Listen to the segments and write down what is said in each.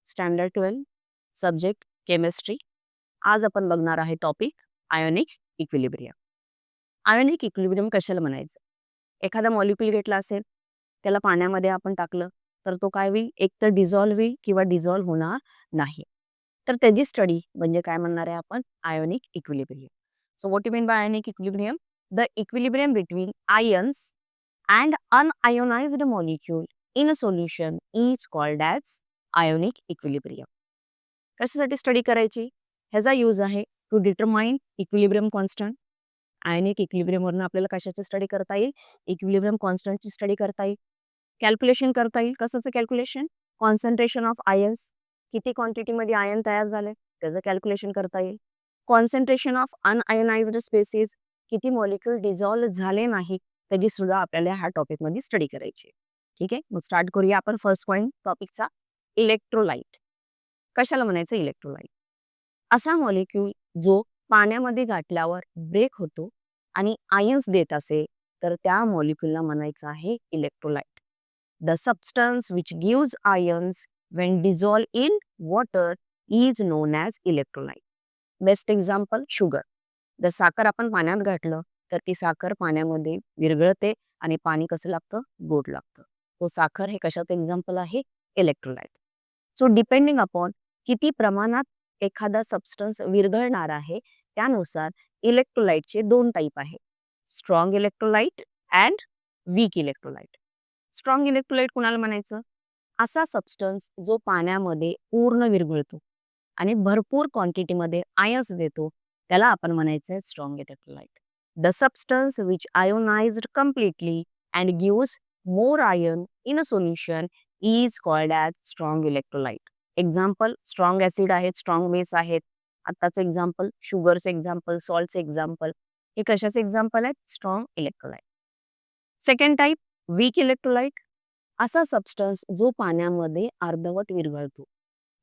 Standard 12 subject chemistry. आज आपण बघणार आहे topic ionic equilibrium. Ionic equilibrium कशाला म्हणायचं? एखादा मॉलिक्यूल घेतला असेल, त्याला पाण्यामध्ये आपण टाकलं तर तो काय होईल? एक तर डिझॉल्व्ह होईल किंवा डिझॉल्व्ह होणार नाही. तर त्याची स्टडी म्हणजे काय म्हणणार आहे आपण? Ionic equilibrium. So what you mean by ionic equilibrium? The equilibrium between ions and unionized molecule in a solution is called as ionic equilibrium. कशासाठी स्टडी करायची? ह्याचा यूज आहे to determine equilibrium constant. Ionic equilibrium वरून आपल्याला कशाची study करता येईल? Equilibrium कॉन्स्टंटची study करता येईल. कॅल्क्युलेशन करता येईल. कशाचं कॅल्क्युलेशन? Concentration of ions. किती क्वांटिटीमध्ये आयन तयार झाले त्याचं कॅल्क्युलेशन करता येईल. Concentration of unionized species. किती मॉलिक्यूल डिझॉल्व्ह झाले नाही त्याची सुद्धा आपल्याला ह्या टॉपिकमध्ये स्टडी करायची. ठीक आहे, मग स्टार्ट करूया आपण फर्स्ट पॉईंट टॉपिकचा. इलेक्ट्रोलाइट. कशाला म्हणायचं इलेक्ट्रोलाइट? असा मॉलिक्यूल जो पाण्यामध्ये घातल्यावर ब्रेक होतो आणि आयन्स देत असेल तर त्या मॉलिक्यूलला म्हणायचं आहे electrolyte. The substance which gives ions when dissolved in water is known as electrolyte. Best example sugar. जर साखर आपण पाण्यात घातलं तर ती साखर पाण्यामध्ये विरघळते आणि पाणी कसं लागतं? गोड लागतं. तो साखर हे कशाचं एक्झाम्पल आहे? इलेक्ट्रोलाइट. सो डिपेंडिंग अपॉन किती प्रमाणात एखादा सबस्टन्स विरघळणार आहे त्यानुसार इलेक्ट्रोलाइटचे दोन टाईप आहे. Strong electrolyte and weak electrolyte. Strong electrolyte कुणाला म्हणायचं? असा सबस्टन्स जो पाण्यामध्ये पूर्ण विरघळतो आणि भरपूर क्वांटिटीमध्ये आयन्स देतो त्याला आपण म्हणायचं strong electrolyte. The substance which ionized completely and gives more ion in a solution is called as strong electrolyte. Example strong acid आहेत, स्ट्रॉंग बेस आहेत. आत्ताचं एक्झाम्पल शुगरचं एक्झाम्पल, सॉल्टचं एक्झाम्पल. हे कशाचे एक्झाम्पल आहेत? Strong electrolyte. Second type weak electrolyte. असा substance जो पाण्यामध्ये अर्धवट विरघळतो,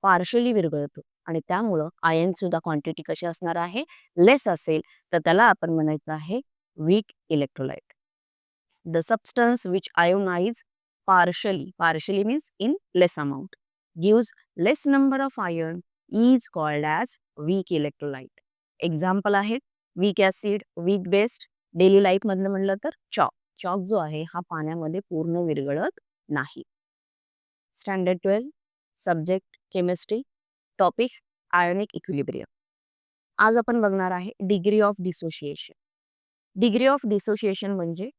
पार्शली विरघळतो आणि त्यामुळं आयन सुद्धा क्वांटिटी कशी असणार आहे? लेस असेल तर त्याला आपण म्हणायचं आहे weak electrolyte. The substance which ionize partially means in less amount, gives less number of iron is called as weak electrolyte. Example आहेत weak acid, weak based. Daily life मधलं म्हणलं तर चॉक. चॉक जो आहे हा पाण्यामध्ये पूर्ण विरघळत नाही. Standard 12 subject chemistry. Topic ionic equilibrium. आज आपण बघणार आहे degree of dissociation. Degree of dissociation म्हणजे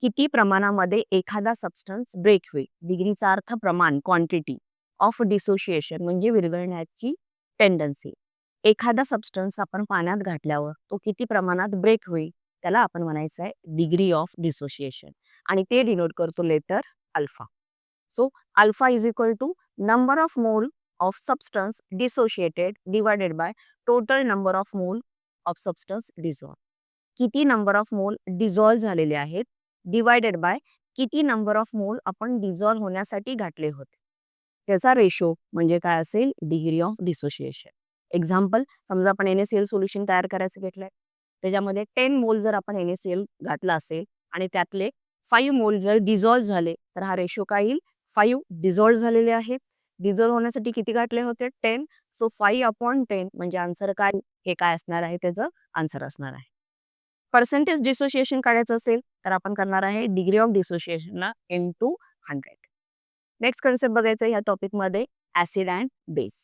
किती प्रमाणामध्ये एखादा सबस्टन्स ब्रेक होईल. डिग्रीचा अर्थ प्रमाण, क्वांटिटी. ऑफ डिसोसिएशन म्हणजे विरघळण्याची टेंडन्सी. एखादा सबस्टन्स आपण पाण्यात घातल्यावर तो किती प्रमाणात ब्रेक होईल त्याला आपण म्हणायचं आहे डिग्री ऑफ डिसोसिएशन आणि ते डिनोट करतो letter alpha. So alpha is equal to number of mole of substance dissociated divided by total number of mole of substance dissolve. किती नंबर ऑफ मोल डिझॉल्व झालेले आहेत डिवायडेड बाय किती number of mole आपण dissolve होण्यासाठी घातले होते त्याचा ratio म्हणजे काय असेल? Degree of dissociation. एक्झाम्पल समजा आपण NaCl सोल्युशन तयार करायचं घेतलंय त्याच्यामध्ये 10 मोल जर आपण NaCl घातला असेल आणि त्यातले 5 मोल जर डिझॉल्व झाले तर हा रेशो काय येईल? 5 डिझॉल्व झालेले आहेत. डिझॉल्व होण्यासाठी किती घातले होते? 10. सो 5/10 म्हणजे आन्सर काय? हे काय असणार आहे? त्याचं आन्सर असणार आहे. पर्सेंटेज डिसोसिएशन काढायचं असेल तर आपण करणार आहे डिग्री ऑफ डिसोसिएशनला into 100. नेक्स्ट कन्सेप्ट बघायचं या टॉपिकमध्ये ऍसिड अँड बेस.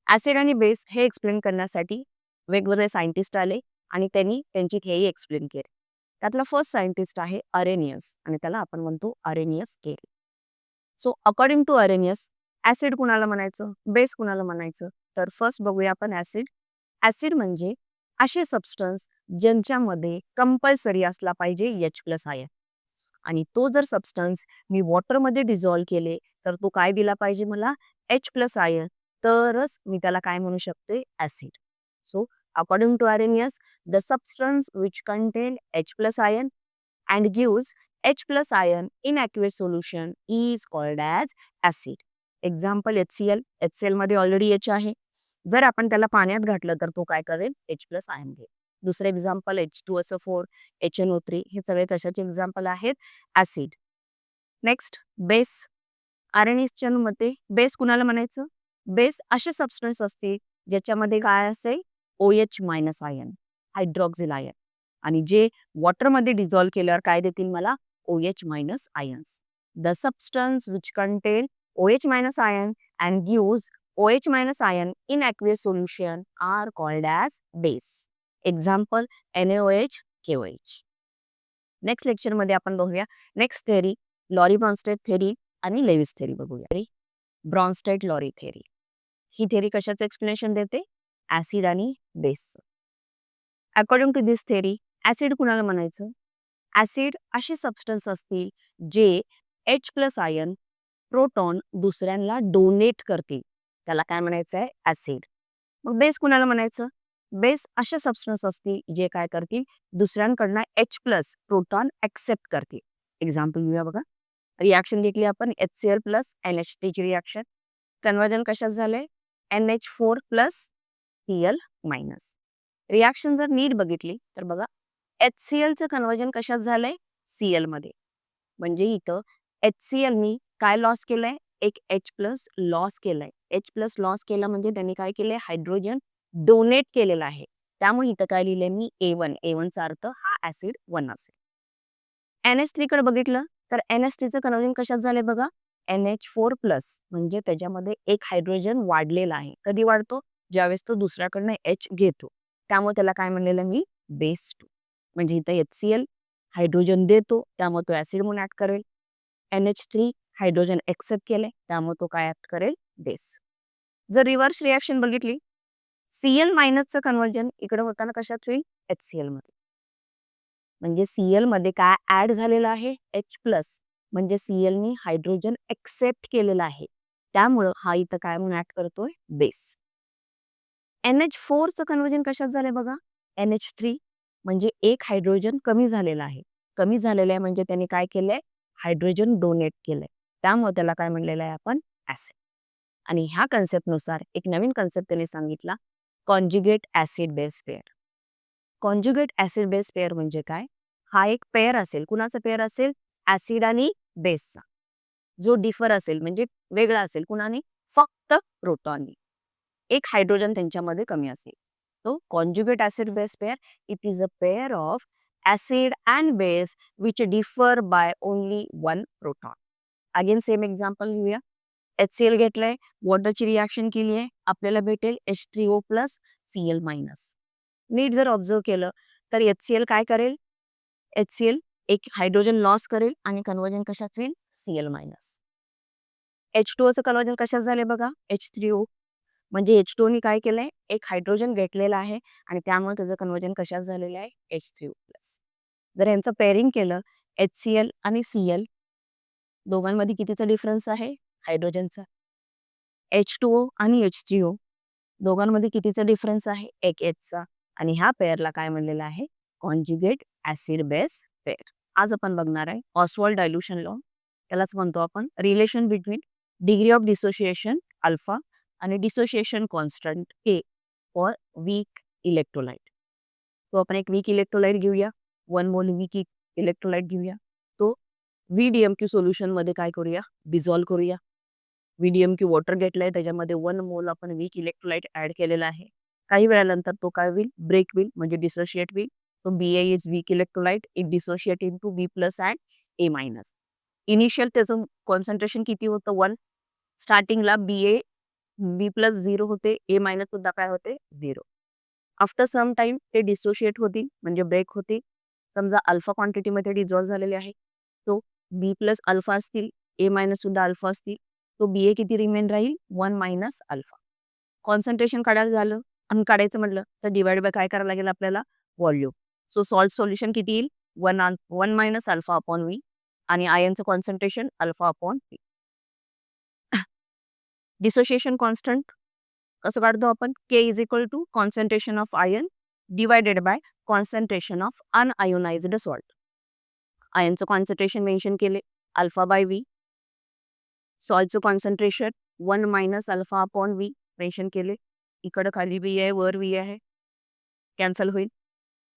ऍसिड आणि बेस हे एक्सप्लेन करण्यासाठी वेगवेगळे सायंटिस्ट आले आणि त्यांनी त्यांची थेअरी एक्सप्लेन केली. त्यातला फर्स्ट सायंटिस्ट आहे अरेनियस आणि त्याला आपण म्हणतो अरेनियस केरी. So according to Arrhenius acid कुणाला म्हणायचं, बेस कुणाला म्हणायचं? तर फर्स्ट बघूया आपण ऍसिड. ऍसिड म्हणजे असे सबस्टन्स ज्यांच्यामध्ये कंपल्सरी असला पाहिजे H+ आयन आणि तो जर सबस्टन्स मी वॉटरमध्ये डिझॉल्व केले तर तो काय दिला पाहिजे मला? H+ ion. तरच मी त्याला काय म्हणू शकते? Acid. So according to Arrhenius the substance which contain H+ ion and gives H+ ion in aqueous solution is called as acid. Example HCl. HCl मध्ये ऑलरेडी H आहे. जर आपण त्याला पाण्यात घातलं तर तो काय करेल? H+ आयन घेईल. दुसरं एक्झाम्पल H2SO4, HNO3 हे सगळे कशाचे एक्झाम्पल आहेत? ऍसिड. Next base. अरेनियसच्या मते बेस कुणाला म्हणायचं? बेस असे सबस्टन्स असतील ज्याच्यामध्ये काय असेल OH मायनस आयन, हायड्रॉक्झिल आयन, आणि जे वॉटरमध्ये डिझॉल्व्ह केल्यावर काय देतील मला OH minus ions. The substance which content OH minus ion and gives OH minus ion in aqueous solution are called as base. Example NaOH, KOH. Next लेक्चरमध्ये आपण बघूया next theory, Lowry Bronsted theory आणि Lewis theory बघूया. Bronsted Lowry theory ही theory कशाचं explanation देते, acid आणि बेसचं. According to this theory acid कुणाला म्हणायचं, ऍसिड असे सबस्टन्स असतील जे H प्लस आयन प्रोटॉन दुसऱ्यांना डोनेट करतील, त्याला काय म्हणायचं आहे ऍसिड. मग बेस कुणाला म्हणायचं, बेस असे सबस्टन्स असतील जे काय करतील दुसऱ्यांकडनं H प्लस प्रोटॉन ऍक्सेप्ट करतील. एक्झाम्पल घेऊया बघा, रिॲक्शन घेतली आपण HCl प्लस NH3 ची रिॲक्शन, कन्वर्जन कशात झालंय NH4 plus Cl minus. Reaction जर नीट बघितली तर बघा HCl चं कन्वर्जन कशात झालंय Cl मध्ये, म्हणजे इथं HCl नी काय लॉस केलंय एक H प्लस लॉस केलाय. H प्लस लॉस केला म्हणजे त्यांनी काय केलंय हायड्रोजन डोनेट केलेला आहे, त्यामुळे इथं काय लिहिलंय मी A1 चा अर्थ हा ऍसिड 1 असेल. NH3 कडे बघितलं तर NH3 चं कन्वर्जन कशात झालंय बघा NH4 प्लस, म्हणजे त्याच्यामध्ये एक हायड्रोजन वाढलेला आहे. कधी वाढतो ज्यावेळेस तो दुसऱ्याकडनं H घेतो, त्यामुळे त्याला काय म्हणलेलं मी बेस 2. म्हणजे इथं HCl हायड्रोजन देतो त्यामुळे तो ऍसिड म्हणून ऍक्ट करेल, NH3 हायड्रोजन एक्सेप्ट केले त्यामुळे तो काय ऍक्ट करेल बेस. जर रिव्हर्स रिॲक्शन बघितली Cl मायनसचं कन्वर्जन इकडे होताना कशात होईल HCl मध्ये, म्हणजे Cl मध्ये काय ऍड झालेलं आहे H प्लस, म्हणजे Cl नी हायड्रोजन एक्सेप्ट केलेला आहे त्यामुळं हा इथं काय म्हणून ऍक्ट करतोय बेस. NH4 चं कन्वर्जन कशात झालंय बघा NH3, म्हणजे एक हायड्रोजन कमी झालेला आहे, कमी झालेलं आहे म्हणजे त्यांनी काय केलंय हायड्रोजन डोनेट केलंय, त्यामुळे त्याला काय म्हणलेलं आहे आपण ऍसिड. आणि ह्या कन्सेप्टनुसार एक नवीन कन्सेप्ट त्यांनी सांगितला conjugate acid base pair. Conjugate acid base pair म्हणजे काय, हा एक पेअर असेल, कुणाचा पेअर असेल ऍसिड आणि बेसचा, जो डिफर असेल म्हणजे वेगळा असेल कुणाने फक्त प्रोटॉननी, एक हायड्रोजन त्यांच्यामध्ये कमी असेल. तो conjugate acid base pair it is a pair of acid and base which differ by only one proton. Again same example घेऊया, HCl घेतलंय, वॉटरची रिॲक्शन केली आहे, आपल्याला भेटेल H3O प्लस Cl मायनस. नीट जर ऑब्झर्व केलं तर HCl काय करेल, HCl एक हायड्रोजन लॉस करेल आणि कन्वर्जन कशात होईल Cl मायनस. H2O चं कन्वर्जन कशात झाले बघा H3O, म्हणजे H2O नी काय केलंय एक हायड्रोजन घेतलेला आहे आणि त्यामुळे त्याचं कन्वर्जन कशात झालेलं आहे H3O प्लस. जर यांचं पेअरिंग केलं HCl आणि Cl, दोघांमध्ये कितीचा डिफरन्स आहे हायड्रोजनचा. H2O आणि H3O दोघांमध्ये कितीचा डिफरन्स आहे एक Hचा, आणि ह्या पेअरला काय म्हणलेलं आहे कॉन्जुगेट ऍसिड बेस पेअर. आज आपण बघणार आहे ऑसवाल्ड डायल्युशन लॉ, त्यालाच म्हणतो आपण relation between degree of dissociation alpha आणि dissociation constant K for weak electrolyte. तो आपण एक वीक इलेक्ट्रोलाइट घेऊया, 1 मोल वीक इलेक्ट्रोलाइट घेऊया, तो VDMQ सोल्युशन मध्ये काय करूया डिझॉल्व करूया. VDMQ वॉटर घेतलाय त्याच्यामध्ये 1 मोल आपण वीक इलेक्ट्रोलाइट ऍड केलेला आहे. काही वेळानंतर तो काय होईल ब्रेक होईल म्हणजे डिसोशिएट होईल. तो Ba is weak electrolyte, it dissociate into B plus and A minus. Initial त्याचं कॉन्सन्ट्रेशन किती होतं 1, स्टार्टिंगला B प्लस 0 होते, A मायनस सुद्धा काय होते 0. आफ्टर सम टाइम ते डिसोशिएट होतील म्हणजे ब्रेक होतील. समजा अल्फा क्वांटिटीमध्ये डिझॉल्व्ह झालेले आहे, तो B प्लस अल्फा असतील, A मायनस सुद्धा अल्फा असतील, तो Ba किती रिमेन राहील 1 मायनस अल्फा. कॉन्सन्ट्रेशन काढायला झालं आणि काढायचं म्हटलं तर डिवाइड बाय काय करायला लागेल आपल्याला व्हॉल्यूम. सो सॉल्ट सोल्युशन किती येईल 1 मायनस अल्फा अपॉन व्ही, आणि आयनचं concentration alpha upon V. Dissociation constant कसं काढतो आपण K is equal to concentration of ion divided by concentration of unionized salt. आयनचं कॉन्सन्ट्रेशन मेन्शन केले अल्फा बाय व्ही, सॉल्टचं concentration 1 minus alpha upon V mention केले, इकडं खाली व्ही आहे वर व्ही आहे, कॅन्सल होईल.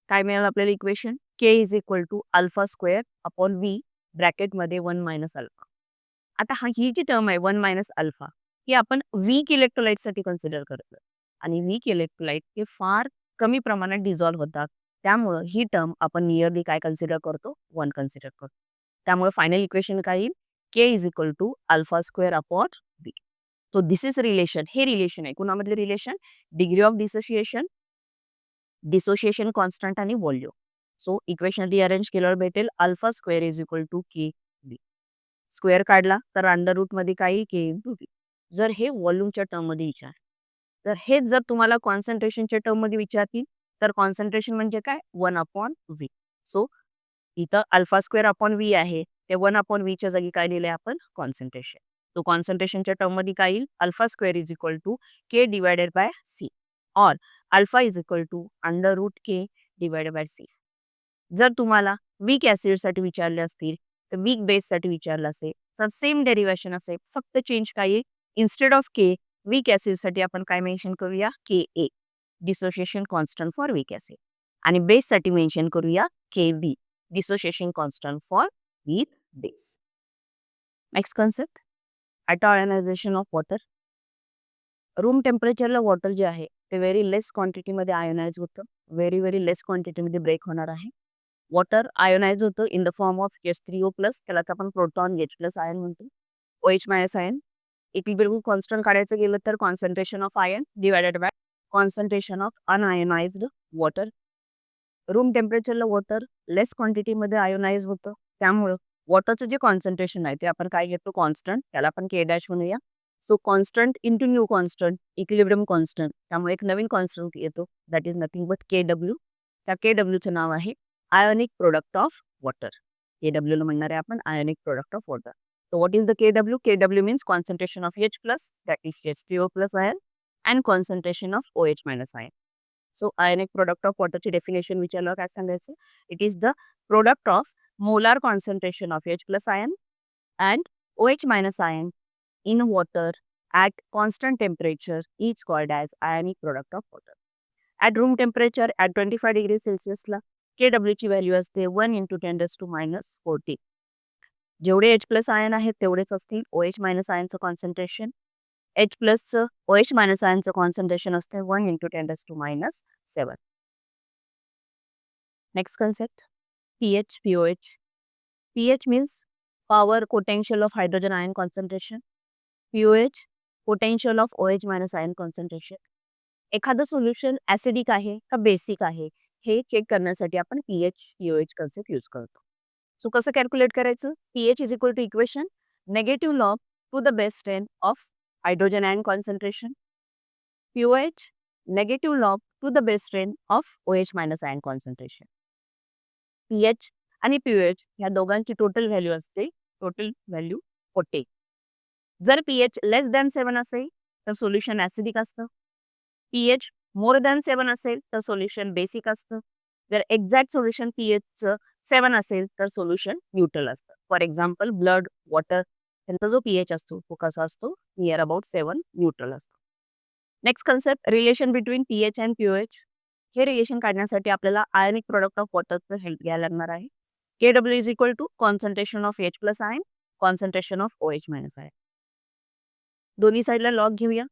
काय मिळालं आपल्याला equation K is equal to alpha square upon V ब्रॅकेटमध्ये 1 मायनस अल्फा. आता ही जी टर्म आहे 1 मायनस अल्फा की आपण वीक इलेक्ट्रोलाइटसाठी कन्सिडर करतो आणि वीक इलेक्ट्रोलाइट हे फार कमी प्रमाणात डिझॉल्व्ह होतात. त्यामुळं ही टर्म आपण नियरली काय कन्सिडर करतो? 1 कन्सिडर करतो. त्यामुळे फायनल इक्वेशन काय येईल? K is equal to alpha square upon B. So this is relation. हे रिलेशन आहे. कुणामधले relation? Degree of dissociation constant आणि व्हॉल्यूम. सो इक्वेशन रिअरेंज केल्यावर भेटेल alpha square is equal to K B. Square काढला तर अंडर रूट मध्ये काय येईल? K into B. जर हे व्हॉल्यूमच्या टर्म मध्ये विचार, तर हेच जर तुम्हाला कॉन्सन्ट्रेशनच्या टर्म मध्ये विचारतील तर कॉन्सन्ट्रेशन म्हणजे काय? 1 अपॉन व्ही. सो इथं अल्फा स्क्वेअर अपॉन व्ही आहे, ते 1 अपॉन व्हीच्या जागी काय लिहिलंय आपण? कॉन्सन्ट्रेशन. तो कॉन्सन्ट्रेशनच्या टर्म मध्ये काय येईल? Alpha square is equal to K divided by C और alpha is equal to under root K divided by C. जर तुम्हाला वीक ॲसिडसाठी विचारले असतील तर वीक बेससाठी विचारलं असेल तर सेम डेरिव्हेशन असेल, फक्त चेंज काय येईल? इन्स्टेड ऑफ के वीक ॲसिडसाठी आपण काय मेन्शन करूया? K A dissociation constant for weak acid आणि बेससाठी मेन्शन करूया K B dissociation constant for weak base. Next concept, ionization of water. Room टेम्परेचरला वॉटर जे आहे ते व्हेरी लेस क्वांटिटीमध्ये आयोनाइज होतं, व्हेरी लेस क्वांटिटीमध्ये ब्रेक होणार आहे. वॉटर आयोनाइज होतं in the form of H3O plus, त्यालाच आपण प्रोटॉन H प्लस आयन म्हणतो. OH minus ion. Equilibrium constant काढायचं गेलं तर concentration of ion divided by concentration of unionized water. Room टेम्परेचरला वॉटर लेस क्वांटिटीमध्ये आयोनाइज होतं, त्यामुळं वॉटरचं जे कॉन्सन्ट्रेशन आहे ते आपण काय घेतो? कॉन्स्टंट. त्याला आपण के डॅश म्हणूया. So constant into new constant, equilibrium constant, त्यामुळे एक नवीन कॉन्स्टंट येतो that is nothing but KW. त्या KWचं नाव आहे ionic product of water. KW म्हणणार आहे आपण ionic product of water. So what is the KW? KW means concentration of H plus, that is H3O plus ion, and concentration of OH minus ion. So ionic product of water ची definition विचारल्यावर काय सांगायचं? It is the product of molar concentration of H plus ion and OH minus ion in water at constant temperature is called as ionic product of water. At room temperature at 25 degrees Celsius ला KW ची value असते 1 into 10⁻⁻⁴. जेवढे H plus ion आहेत तेवढेच असतील OH minus आयनचं concentration. H प्लसचं OH minus आयनचं कॉन्सन्ट्रेशन असते 1 into 10⁻⁷. Next concept, pH, POH. pH means power potential of hydrogen ion concentration. POH potential of OH minus ion concentration. एखादं solution acidic आहे का बेसिक आहे हे चेक करण्यासाठी आपण pH, POH कन्सेप्ट यूज करतो. सो कसं कॅल्क्युलेट करायचं? pH is equal to equation negative log to the base 10 of hydrogen ion concentration. POH negative log to the base 10 of OH minus ion concentration. pH आणि POH ह्या दोघांची total value असते, total value 40. जर pH less than 7 असेल तर solution acidic असतं. pH more than 7 असेल तर सोल्युशन बेसिक असतं. जर एक्झॅक्ट सोल्युशन pHचं 7 असेल तर सोल्युशन न्यूट्रल असतं. फॉर एक्झाम्पल ब्लड, वॉटर त्यांचा जो pH असतो तो कसा असतो? नियर अबाउट 7 न्यूट्रल असतो. Next concept, relation between pH and POH. हे रिलेशन काढण्यासाठी आपल्याला आयोनिक प्रोडक्ट ऑफ वॉटरचं हेल्प घ्यायला लागणार आहे. KW is equal to concentration of H plus ion, concentration of OH minus ion. दोन्ही साईडला लॉग घेऊया.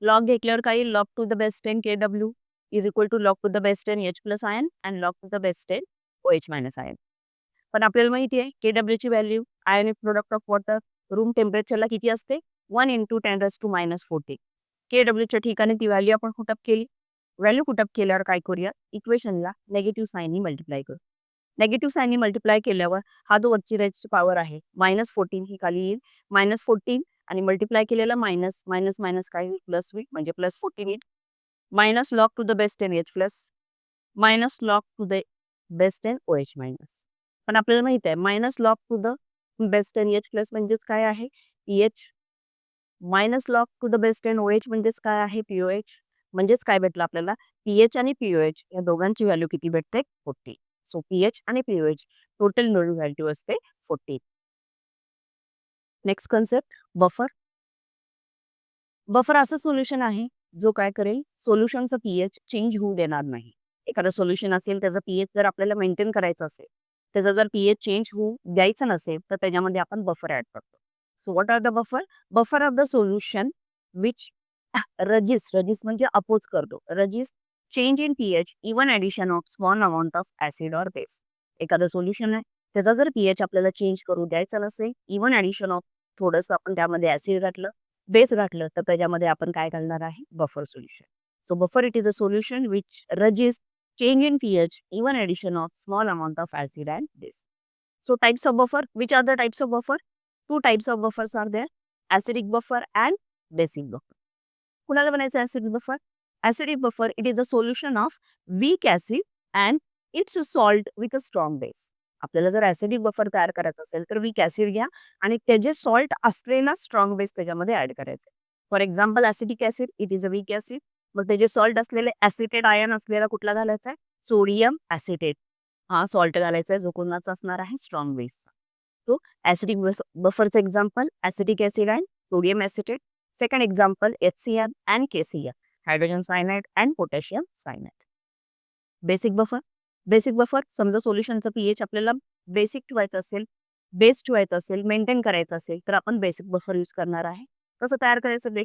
लॉग घेतल्यावर काय येईल? Log to the base 10 KW is equal to log to the base 10 H plus ion and log to the base 10 OH minus ion. पण आपल्याला माहिती आहे KW ची value ionic product of water room टेम्परेचरला किती असते? 1 into 10⁻⁻⁴. KWच्या ठिकाणी ती व्हॅल्यू आपण पुटअप केली. व्हॅल्यू पुटअप केल्यावर काय करूया? इक्वेशनला नेगेटिव्ह साईननी मल्टिप्लाय करू. नेगेटिव्ह साईननी मल्टिप्लाय केल्यावर हा जो वरची राईटची पॉवर आहे -14 ही खाली येईल. -14 आणि मल्टिप्लाय केलेला मायनस मायनस मायनस काय होईल? प्लस होईल, म्हणजे +14 येईल. Minus log to the base 10 H plus minus log to the base 10 OH minus. पण आपल्याला माहिती आहे minus log to the base 10 H plus म्हणजेच काय आहे? pH. Minus log to the base 10 OH म्हणजेच काय आहे? POH. म्हणजेच काय भेटलं आपल्याला? pH आणि POH या दोघांची व्हॅल्यू किती भेटते? 40. सो pH आणि POH टोटल मिळून व्हॅल्यू असते 40. Next concept, buffer. बफर असं सोल्युशन आहे जो काय करेल? सोल्युशनचं pH चेंज होऊ देणार नाही. एखादं सोल्युशन असेल त्याचा pH जर आपल्याला मेंटेन करायचं असेल, त्याचा जर pH चेंज होऊ द्यायचं नसेल तर त्याच्यामध्ये आपण बफर ऍड करतो. So what are the buffer? Buffer of the solution which resist म्हणजे अपोज करतो. Resist change in pH even addition of small amount of acid or base. एखादं सोल्युशन आहे, त्याचा जर पीएच आपल्याला चेंज करू द्यायचा नसेल, इवन ॲडिशन ऑफ थोडंसं आपण त्यामध्ये ॲसिड घातलं, बेस घातलं, तर त्याच्यामध्ये आपण काय घालणार आहे? Buffer solution. So buffer it is a solution which resists change in pH, even addition of small amount of acid and base. So types of buffer, which are the types of buffer? Two types of buffers are there, acidic buffer and basic buffer. कुणाला बनायचं acidic buffer? Acidic buffer, it is a solution of weak acid and it's a salt with a strong base. आपल्याला जर acidic buffer तयार करायचं असेल तर weak acid घ्या आणि त्याचे सॉल्ट असलेला स्ट्रॉंग बेस त्याच्यामध्ये ऍड करायचे. For example acidic acid it is a weak acid. मग त्याचे सॉल्ट असलेले ऍसिटेट आयन असलेला कुठला घालायचा आहे? सोडियम ऍसिटेट हा सॉल्ट घालायचा आहे जो कोणाचा असणार आहे? स्ट्रॉंग बेसचा. तो ऍसिडिक बफरचं example acidic acid and sodium acetate. Second example HCl and KCl, hydrogen cyanide and potassium cyanide. Basic buffer, basic buffer समजा सोल्युशनचं पीएच आपल्याला बेसिक ठेवायचं असेल, बेस ठेवायचं असेल, मेंटेन करायचं असेल तर आपण बेसिक बफर यूज करणार आहे. कसं तयार करायचं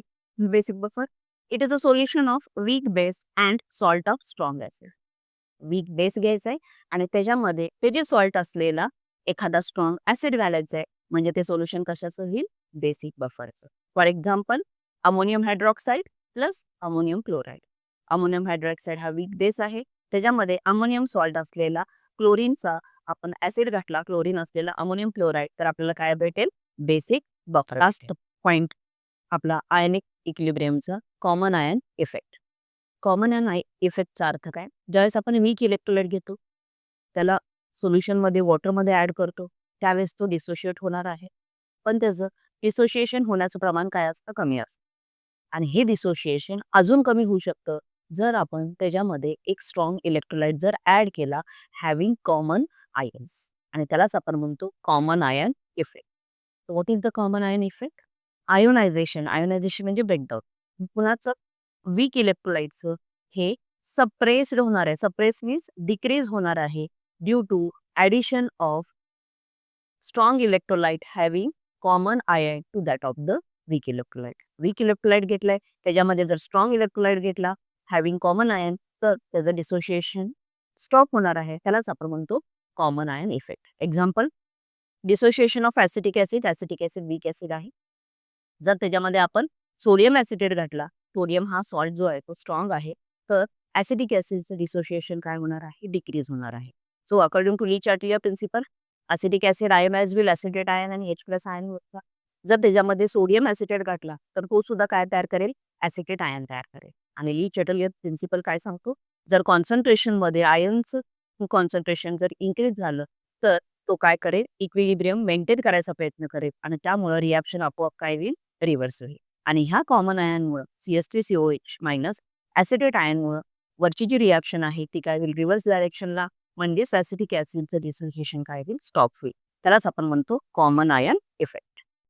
basic buffer? It is a solution of weak base and salt of strong acid. Weak base घ्यायचा आहे आणि त्याच्यामध्ये ते जे सॉल्ट असलेला एखादा स्ट्रॉंग ऍसिड घालायचा आहे, म्हणजे ते सोल्युशन कशाचं होईल? बेसिक बफरचं. For example ammonium hydroxide plus ammonium chloride. Ammonium hydroxide हा वीक बेस आहे, त्याच्यामध्ये अमोनियम सॉल्ट असलेला क्लोरीनचा आपण ऍसिड घातला, क्लोरीन असलेला अमोनियम क्लोराईड, तर आपल्याला काय भेटेल? Basic buffer. लास्ट पॉइंट आपला आयनिक इक्विलिब्रियमचा common ion effect. Common ion इफेक्टचा अर्थ काय? ज्यावेळेस आपण वीक इलेक्ट्रोलाइट घेतो, त्याला सोल्युशनमध्ये वॉटरमध्ये ऍड करतो, त्यावेळेस तो डिसोशिएट होणार आहे. पण त्याचं डिसोशिएशन होण्याचं प्रमाण काय असतं? कमी असतं. आणि हे डिसोशिएशन अजून कमी होऊ शकतं जर आपण त्याच्यामध्ये एक स्ट्रॉंग इलेक्ट्रोलाइट जर ऍड केला हॅव्हिंग कॉमन आयन्स, आणि त्यालाच आपण म्हणतो common ion effect. What is the common ion effect? Ionization. Ionization म्हणजे ब्रेकडाऊन. कुणाचं? वीक इलेक्ट्रोलाइटचं हे सप्रेस्ड होणार आहे. सप्रेस मीन्स डिक्रीज होणार आहे due to addition of strong electrolyte having common ion to that of the weak electrolyte. Weak electrolyte घेतलाय, त्याच्यामध्ये जर स्ट्रॉंग इलेक्ट्रोलाइट घेतला हॅव्हिंग कॉमन आयन, तर त्याचं डिसोशिएशन स्टॉप होणार आहे. त्यालाच आपण म्हणतो common ion effect. Example dissociation of acetic acid. Acetic acid weak acid आहे. जर त्याच्यामध्ये आपण सोडियम ॲसिटेट घातला, सोडियम हा सॉल्ट जो आहे तो स्ट्रॉंग आहे, तर ॲसिटिक ॲसिडचं डिसोशिएशन काय होणार आहे? डिक्रीज होणार आहे. So according to Le Chatelier principle, acetic acid ionize will acetate ion आणि H+ आयन होता. जर त्याच्यामध्ये सोडियम ॲसिटेट घातला तर तो सुद्धा काय तयार करेल? ॲसिटेट आयन तयार करेल. आणि ली चार्टियर प्रिन्सिपल काय सांगतो? जर कॉन्सन्ट्रेशनमध्ये आयनचं कॉन्सन्ट्रेशन जर इन्क्रीज झालं तर तो काय करेल? इक्विलिब्रियम मेंटेन करायचा प्रयत्न करेल आणि त्यामुळे रिॲक्शन आपोआप काय होईल? रिव्हर्स होईल. आणि ह्या कॉमन आयनमुळे CH3COH मायनस ॲसिटेट आयनमुळे वरची जी रिॲक्शन आहे ती काय होईल? रिव्हर्स डायरेक्शनला, म्हणजेच ॲसिटिक ॲसिडचं डिसोसिएशन काय होईल? स्टॉप होईल. त्यालाच आपण म्हणतो कॉमन आयन इफेक्ट.